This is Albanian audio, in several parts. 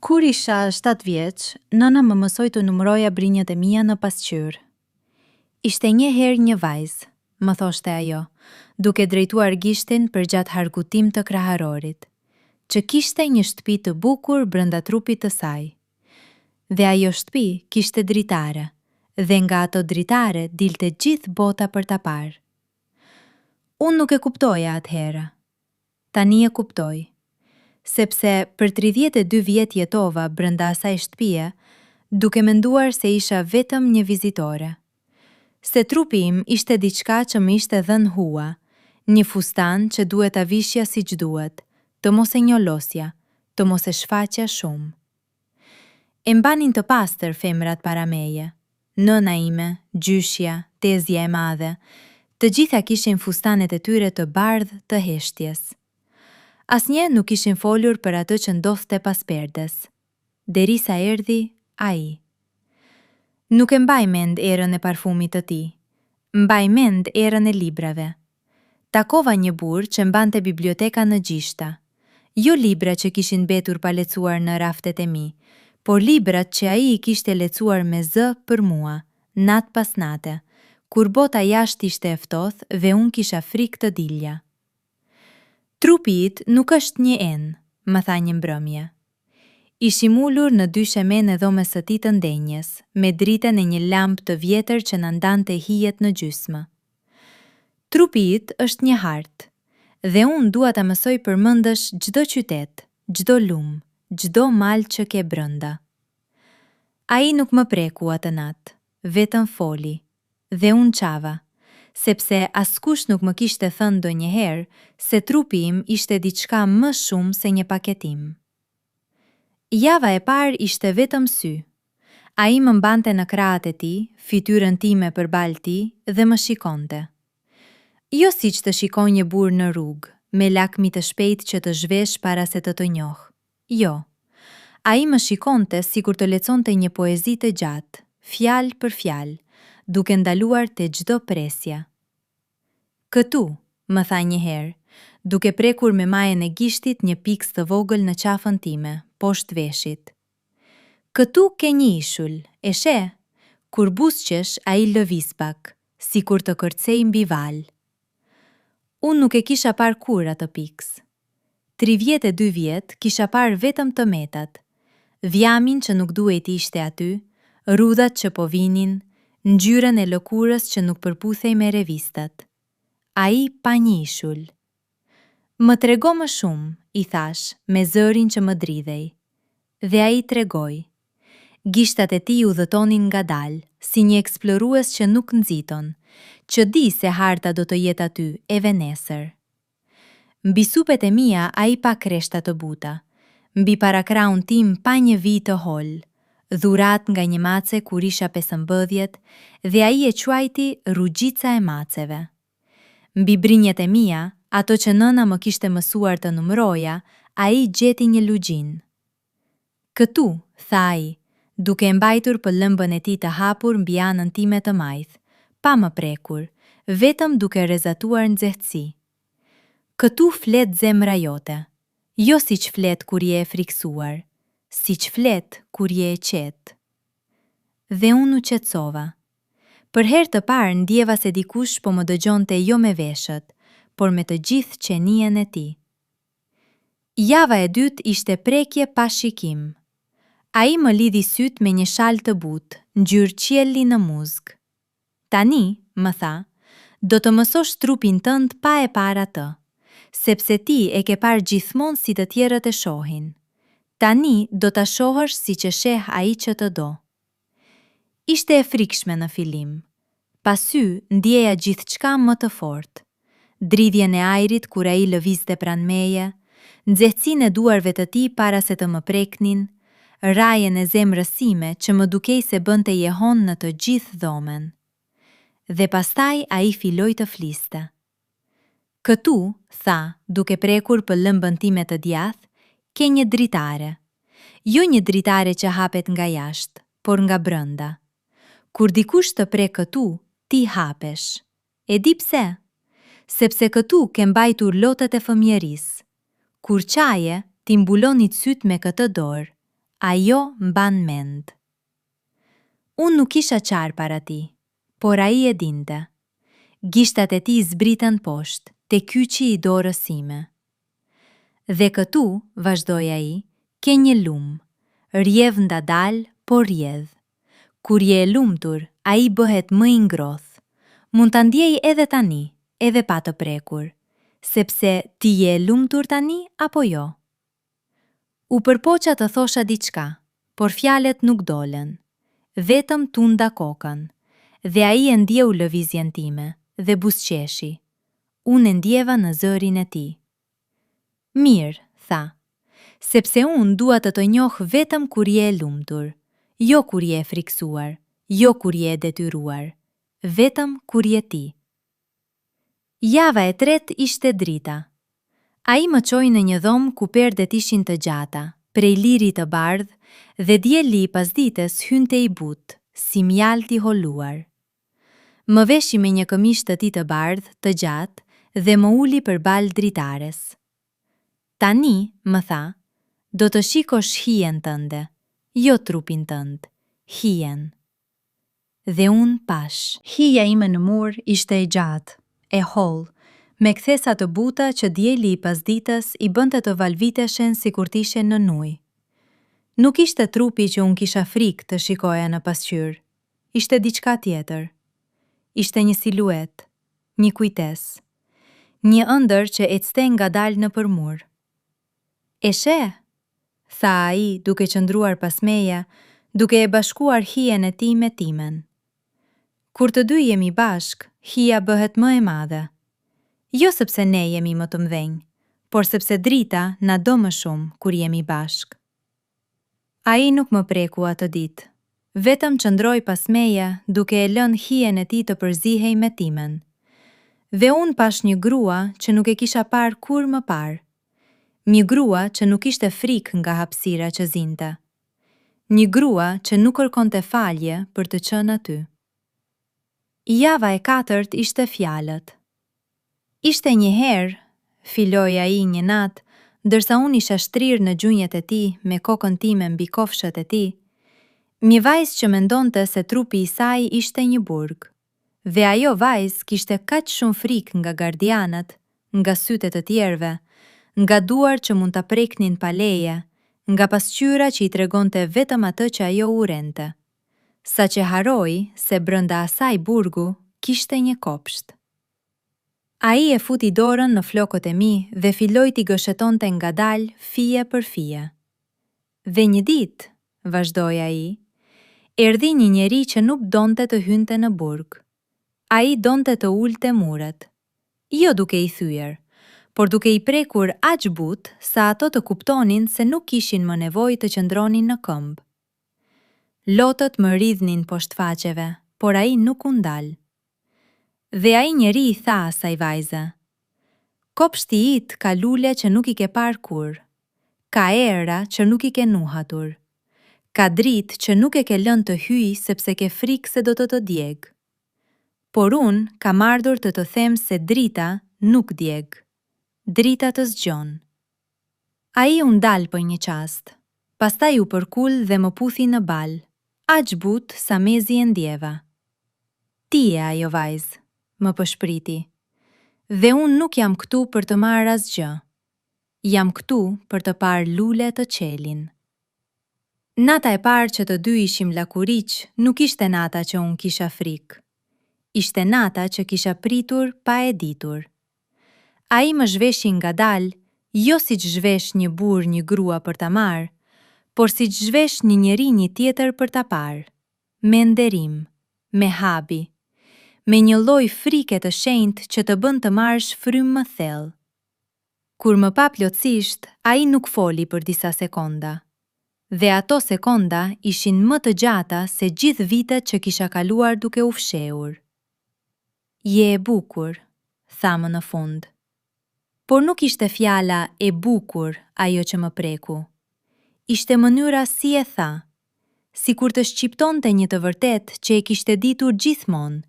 Kur isha 7 vjeç, nëna më mësoi të numëroja brinjët e mia në pasqyrë. Ishte një herë një vajzë, më thoshte ajo, duke drejtuar gishtin për gjatë harkutim të kraharorit, që kishte një shtëpi të bukur brenda trupit të saj. Dhe ajo shtëpi kishte dritare, dhe nga ato dritare dilte gjithë bota për ta parë. Unë nuk e kuptoja atëherë. Tani e kuptoj. Sepse për 32 vjet jetova brenda asaj shtëpie, duke menduar se isha vetëm një vizitore. Se trupi im ishte diçka që më ishte dhënë hua, një fustan që duhet ta vishja siç duhet, të mos e njolosja, të mos e shfaqja shumë. E mbanin të pastër femrat para meje. Nëna ime, gjyshja, tezja e madhe, të gjitha kishin fustanet e tyre të bardhë të heshtjes. Asnjë nuk ishin folur për atë që ndodhte pas perdes, derisa erdhi ai. Nuk e mbaj mend erën e parfumit të tij, mbaj mend erën e librave. Takova një burr që mbante biblioteka në Gjishta, jo libra që kishin mbetur pa lecuar në raftet e mi, por librat që ai i kishte lecuar me zë për mua, nat pas nate, kur bota jashtë ishte e ftohtë dhe unë kisha frikë të dilja. Trupi it nuk është një enë, më tha një mbrëmje. Ishim ulur në 2 shemene dhomës së tij të ndenjes, me dritën e një lampë të vjetër që na ndante hijet në gjysmë. Trupi it është një hartë, dhe unë dua ta mësoj përmendësh çdo qytet, çdo lum, çdo mal që ke brenda. Ai nuk më preku atë natë, vetëm foli, dhe unë qava, sepse askush nuk më kishte thënë ndonjëherë se trupi im ishte diçka më shumë se një paketim. Java e parë ishte vetëm sy. Ai më mbante në krahët e tij, fytyrën time përballë tij dhe më shikonte. Jo siç të shikon një burr në rrugë, me lakmi të shpejtë që të zhvesh para se të njohë. Jo. Ai më shikonte sikur të leconte një poezi të gjatë, fjalë për fjalë, duke ndaluar te çdo presja. Këtu, më tha një herë, duke prekur me majën e gishtit një pikës të vogël në qafën time, poshtë veshit. Këtu ke një ishull, e sheh? Kur buzëqesh ai lëviz pak, sikur të kërcej mbi val. Unë nuk e kisha parë kur atë pikës. 32 vjet kisha parë vetëm të metat, vjamin që nuk duhet ishte aty, rrudhat që po vinin, ngjyrën e lëkurës që nuk përputhej me revistat. Ai pa një ishull. Më trego më shumë, i thash, me zërin që më dridhej. Dhe ai tregoi. Gishtat e tij u udhëtonin ngadalë, si një eksplorues që nuk nxiton, që di se harta do të jetë aty edhe nesër. Mbi supet e mia ai pa kreshta të buta, mbi parakraun tim pa një vi të hol, dhurat nga një mace kur isha 15 dhe ai e quajti rrugjica e maceve. Mbi brinjet e mia, ato që nëna më kishte mësuar të numëroja, ai gjeti një lugjin. Këtu, tha ai, duke mbajtur pëllëmbën e tij të hapur mbi anën time të majth, pa më prekur, vetëm duke rrezatuar nxehtësi. Këtu flet zemra jote, jo siç flet kur je e friksuar, siç flet kur je e qetë. Dhe unë u qetësova. Për herë të parë ndjeva se dikush po më dëgjonte jo me veshët, por me të gjithë qenien e tij. Java e dytë ishte prekje pa shikim. Ai më lidhi syt me një shal të butë, ngjyrë qielli në muzg. Tani, më tha, do të mësosh trupin tënd pa e parë atë, sepse ti e ke parë gjithmonë si të tjerët e shohin. Tani do ta shohësh siç e sheh ai që të do. Ishte e frikshme në fillim. Pas sy ndjeja gjithçka më të fortë. Dridhjen e ajrit kur ai lëvizte pranë meje, nxehtësinë e duarve të tij para se të më preknin, rrajen e zemrës sime që më dukej se bënte jehon në të gjithë dhomen. Dhe pastaj ai filloi të fliste. Këtu, tha, duke prekur pëllëmbën time të djathtë, ke një dritare. Jo një dritare që hapet nga jashtë, por nga brenda. Kur dikush të prek këtu, ti hapesh. E di pse? sepse këtu ke mbajtur lotët e fëmjerisë. Kur qaje, ti mbulonit syt me këtë dorë, ajo mban mend. Unë nuk isha qarë para ti, por a I e dinte. Gishtat e ti zbritën poshtë, te kyçi I dorës sime. Dhe këtu, vazhdoi ai, ke një lumë, rjedh ndadal, por rjedh. Kur je e lumtur, ai bëhet më I ngroth. Mund ta ndjej edhe tani, edhe pa të prekur, sepse ti je e lumtur tani apo jo? U përpoqa të thosha diçka, por fjalet nuk dolen. Vetëm tunda kokën, dhe ai e ndjeu lëvizjen time, dhe buzëqeshi. Unë e ndjeva në zërin e tij. Mirë, tha, sepse unë dua të njoh vetëm kur je e lumtur, jo kur je e friksuar, jo kur je e detyruar, vetëm kur je ti. Java e tretë ishte drita. Ai më çoi në një dhomë ku perdet ishin të gjata, prej liri të bardhë, dhe dielli I pasdites hynte I butë, si mjalti I holluar. Më veshi me një këmishë të tij të bardhë, të gjatë, dhe më uli përballë dritares. Tani, më tha, do të shikosh hijen tënde, jo trupin tënd, hijen. Dhe unë pash. Hija ime në mur ishte e gjatë, e hollë, me kthesa të buta që dielli I pasdites I bënte të valviteshen sikur t'ishin në ujë. Nuk ishte trupi që unë kisha frikë të shikoja në pasqyrë. Ishte diçka tjetër. Ishte një siluet, një kujtesë, një ëndër që ecte ngadalë nëpër mur. E she? Tha ai, duke qëndruar pas meje, duke e bashkuar hijen e tij me timen. Kur të dy jemi bashk, hija bëhet më e madhe. Jo sepse ne jemi më të mdhenj, por sepse drita na do më shumë kur jemi bashk. Ai nuk më preku atë ditë, vetëm qëndroi pas meje duke e lënë hijen e tij të përzihej me timen. Dhe unë pash një grua që nuk e kisha parë kur më parë. Një grua që nuk ishte frikë nga hapësira që zinte. Një grua që nuk kërkonte falje për të qenë aty. Java e katërt ishte fjalët. Ishte një herë, filloi ai një natë, ndërsa unë isha shtrirë në gjunjët e tij me kokën time mbi kofshët e tij, një vajzë që mendonte se trupi I saj ishte një burg, dhe ajo vajzë kishte kaq shumë frikë nga gardianët, nga sytë të tjerëve, nga duar që mund ta preknin pa leje, nga pasqyra që I tregonte vetëm atë që ajo urrente, sa që haroi se brenda asaj burgu kishte një kopsht. Ai e futi dorën në flokët e mi dhe filloi t'i gëshetonte ngadalë fije për fije. Dhe një ditë, vazhdoi ai, erdhi një njeri që nuk donte të hynte në burg. Ai donte të ulte muret, jo duke I thyer, por duke I prekur aq butë sa ato të kuptonin se nuk kishin më nevojë të qëndronin në këmbë. Lotët më rridhnin poshtë faqeve, por ai nuk u ndal. Dhe ai njeri I tha asaj vajze: "Kopshti it ka lule që nuk I ke parë kur, ka era që nuk I ke nuhatur, ka dritë që nuk e ke lënë të hyjë sepse ke frikë se do të djeg. Por unë kam ardhur të them se drita nuk djeg, drita të zgjon." Ai u ndal për një çast, pastaj u përkul dhe më puthi në bal, aq butë sa mezi e ndjeva. "Ti je ajo vajzë," më pëshpriti, "dhe unë nuk jam këtu për të marrë asgjë. Jam këtu për të parë lule të qelin." Nata e parë që të dy ishim lakuriq nuk ishte nata që unë kisha frikë. Ishte nata që kisha pritur pa e ditur. Ai më zhveshi ngadalë, jo si që zhvesh një burr një grua për ta marrë, por si që zhvesh një njeri një tjetër për ta parë, me nderim, me habi, me një lloj frike të shenjtë që të bën të marrësh frymë më thellë. Kur më pa plotësisht, ai nuk foli për disa sekonda. Dhe ato sekonda ishin më të gjata se gjithë vitet që kisha kaluar duke u fshehur. "Je e bukur," tha më në fund. Por nuk ishte fjala e bukur ajo që më preku. Ishte mënyra si e tha, sikur të shqiptonte një të vërtet që e kishte ditur gjithmonë,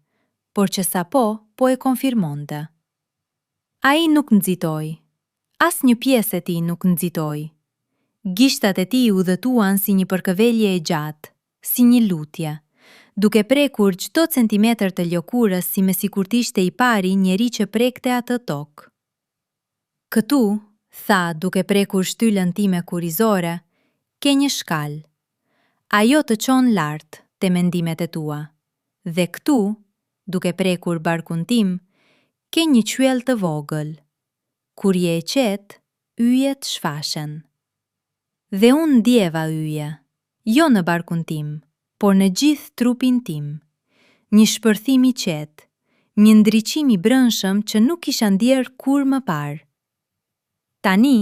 por që sapo po e konfirmonte. Ai nuk nxitoi. As një pjesë e tij nuk nxitoi. Gishtat e tij u udhëtuan si një përkëvelje e gjatë, si një lutje, duke prekur çdo centimetër të lëkurës si me sikur t'ishte i pari njeri që prekte atë tokë. Këtu, tha duke prekur shtyllën time kurrizore, ke një shkallë. Ajo të çon lart te mendimet e tua. Dhe këtu, duke prekur barkun tim, ke një qyell të vogël. Kur je e qetë, yjet shfashen. Dhe unë ndjeva yje, jo në barkun tim, por në gjithë trupin tim. Një shpërthim i qetë, një ndriçim i brëndshëm që nuk isha ndjerë kur më parë. Tani,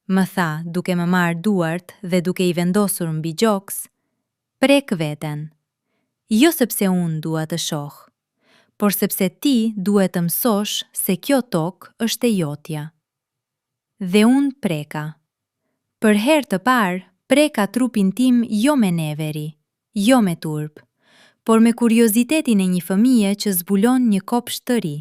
më tha duke më marrë duart dhe duke i vendosur mbi gjoks, prek veten. Jo sepse unë dua të shoh, por sepse ti duhet të mësosh se kjo tokë është e jotja. Dhe unë preka. Për herë të parë, preka trupin tim jo me neveri, jo me turp, por me kuriozitetin e një fëmije që zbulon një kopsht të ri.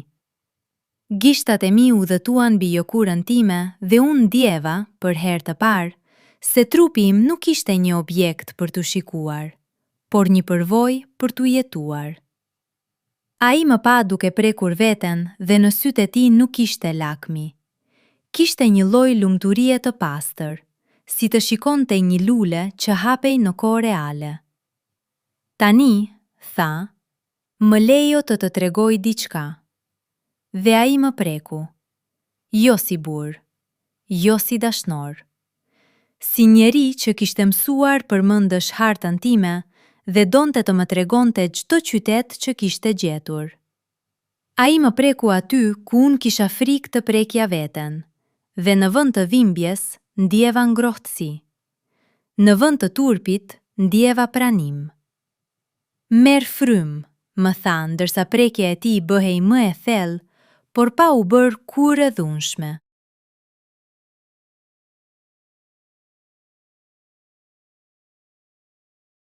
Gishtat e mi u udhëtuan mbi lëkurën time dhe unë ndjeva, për herë të parë, se trupi im nuk ishte një objekt për t'u shikuar, por një përvojë për t'u jetuar. Ai më pa duke prekur veten dhe në sytë e tij nuk ishte lakmi. Kishte një lloj lumturie të pastër, si të shikonte një lule që hapej në kohë reale. Tani, tha, më lejo të të tregoj diçka. Dhe ai më preku. Jo si burr, jo si dashnor. Si njeri që kishte mësuar përmendësh hartën time dhe donte të më tregonte çdo qytet që kishte gjetur. Ai më preku aty ku unë kisha frikë të prekja veten, dhe në vend të dhimbjes ndjeva ngrohtësi. Në vend të turpit ndjeva pranim. Merr frymë, më tha ndërsa prekja e tij bëhej më e thellë, por pa u bërë kurrë e dhunshme.